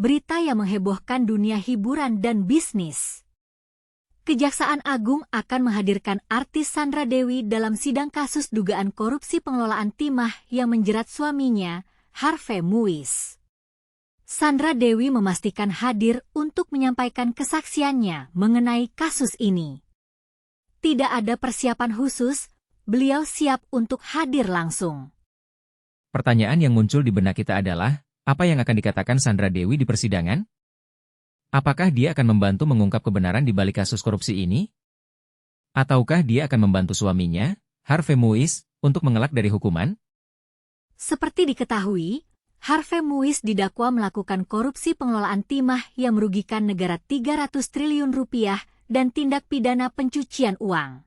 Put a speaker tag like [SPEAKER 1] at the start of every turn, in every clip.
[SPEAKER 1] berita yang menghebohkan dunia hiburan dan bisnis. Kejaksaan Agung akan menghadirkan artis Sandra Dewi dalam sidang kasus dugaan korupsi pengelolaan timah yang menjerat suaminya, Harvey Muiz. Sandra Dewi memastikan hadir untuk menyampaikan kesaksiannya mengenai kasus ini. Tidak ada persiapan khusus, beliau siap untuk hadir langsung.
[SPEAKER 2] Pertanyaan yang muncul di benak kita adalah, apa yang akan dikatakan Sandra Dewi di persidangan? Apakah dia akan membantu mengungkap kebenaran di balik kasus korupsi ini? Ataukah dia akan membantu suaminya, Harvey Muiz, untuk mengelak dari hukuman?
[SPEAKER 1] Seperti diketahui, Harvey Muiz didakwa melakukan korupsi pengelolaan timah yang merugikan negara 300 triliun rupiah dan tindak pidana pencucian uang.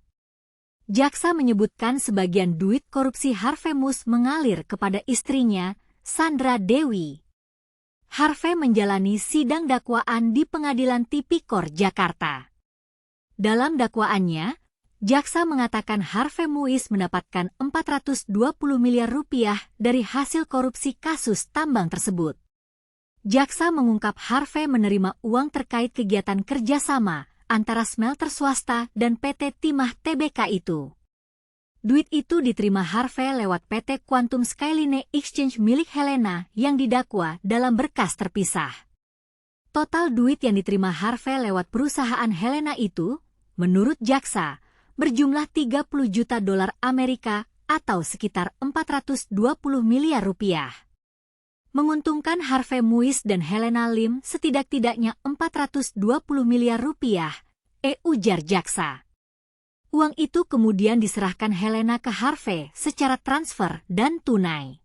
[SPEAKER 1] Jaksa menyebutkan sebagian duit korupsi Harvey Muiz mengalir kepada istrinya, Sandra Dewi. Harvey menjalani sidang dakwaan di Pengadilan Tipikor, Jakarta. Dalam dakwaannya, jaksa mengatakan Harvey Muiz mendapatkan 420 miliar rupiah dari hasil korupsi kasus tambang tersebut. Jaksa mengungkap Harvey menerima uang terkait kegiatan kerjasama antara smelter swasta dan PT Timah Tbk itu. Duit itu diterima Harvey lewat PT Quantum Skyline Exchange milik Helena yang didakwa dalam berkas terpisah. Total duit yang diterima Harvey lewat perusahaan Helena itu, menurut jaksa, berjumlah 30 juta dolar Amerika atau sekitar 420 miliar rupiah. Menguntungkan Harvey Muiz dan Helena Lim setidak-tidaknya 420 miliar rupiah, ujar jaksa. Uang itu kemudian diserahkan Helena ke Harvey secara transfer dan tunai.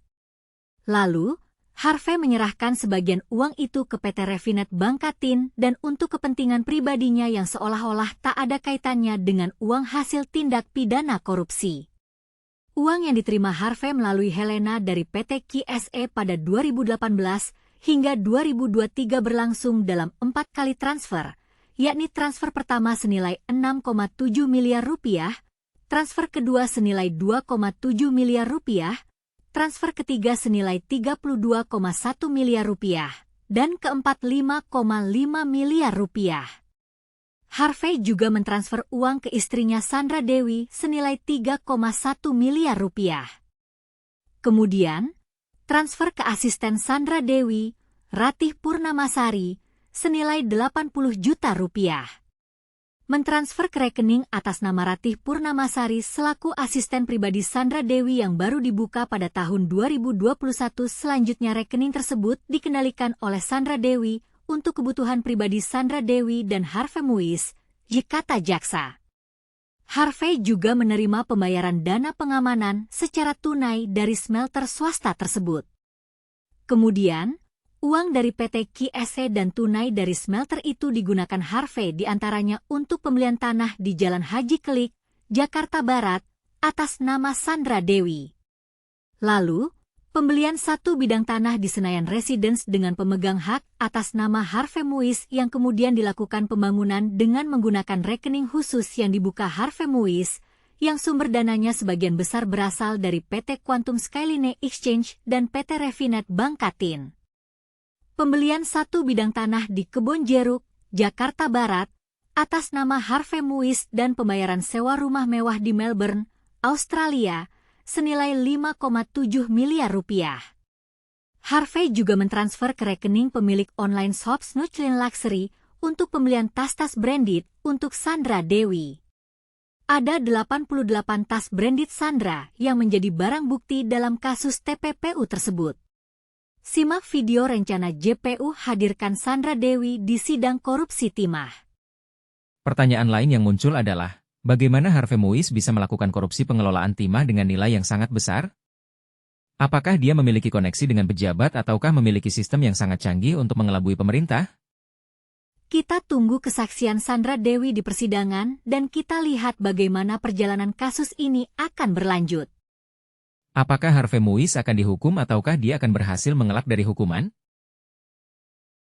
[SPEAKER 1] Lalu, Harvey menyerahkan sebagian uang itu ke PT Refinet Bangkatin dan untuk kepentingan pribadinya yang seolah-olah tak ada kaitannya dengan uang hasil tindak pidana korupsi. Uang yang diterima Harvey melalui Helena dari PT QSE pada 2018 hingga 2023 berlangsung dalam 4 kali transfer, yakni transfer pertama senilai 6,7 miliar rupiah, transfer kedua senilai 2,7 miliar rupiah, transfer ketiga senilai 32,1 miliar rupiah, dan keempat 5,5 miliar rupiah. Harvey juga mentransfer uang ke istrinya Sandra Dewi senilai 3,1 miliar rupiah. Kemudian, transfer ke asisten Sandra Dewi, Ratih Purnamasari, senilai 80 juta rupiah. Mentransfer ke rekening atas nama Ratih Purnamasari selaku asisten pribadi Sandra Dewi yang baru dibuka pada tahun 2021. Selanjutnya rekening tersebut dikendalikan oleh Sandra Dewi untuk kebutuhan pribadi Sandra Dewi dan Harvey Muiz, kata jaksa. Harvey juga menerima pembayaran dana pengamanan secara tunai dari smelter swasta tersebut. Kemudian, uang dari PT QSE dan tunai dari smelter itu digunakan Harvey diantaranya untuk pembelian tanah di Jalan Haji Kelik, Jakarta Barat, atas nama Sandra Dewi. Lalu, pembelian 1 bidang tanah di Senayan Residence dengan pemegang hak atas nama Harvey Muiz yang kemudian dilakukan pembangunan dengan menggunakan rekening khusus yang dibuka Harvey Muiz, yang sumber dananya sebagian besar berasal dari PT Quantum Skyline Exchange dan PT Refinet Bangkatin. Pembelian 1 bidang tanah di Kebon Jeruk, Jakarta Barat, atas nama Harvey Muiz dan pembayaran sewa rumah mewah di Melbourne, Australia, senilai 5,7 miliar rupiah. Harvey juga mentransfer ke rekening pemilik online shop Snutchlin Luxury untuk pembelian tas-tas branded untuk Sandra Dewi. Ada 88 tas branded Sandra yang menjadi barang bukti dalam kasus TPPU tersebut. Simak video rencana JPU hadirkan Sandra Dewi di sidang korupsi timah.
[SPEAKER 2] Pertanyaan lain yang muncul adalah, bagaimana Harvey Muiz bisa melakukan korupsi pengelolaan timah dengan nilai yang sangat besar? Apakah dia memiliki koneksi dengan pejabat ataukah memiliki sistem yang sangat canggih untuk mengelabui pemerintah?
[SPEAKER 1] Kita tunggu kesaksian Sandra Dewi di persidangan dan kita lihat bagaimana perjalanan kasus ini akan berlanjut.
[SPEAKER 2] Apakah Harvey Muiz akan dihukum ataukah dia akan berhasil mengelak dari hukuman?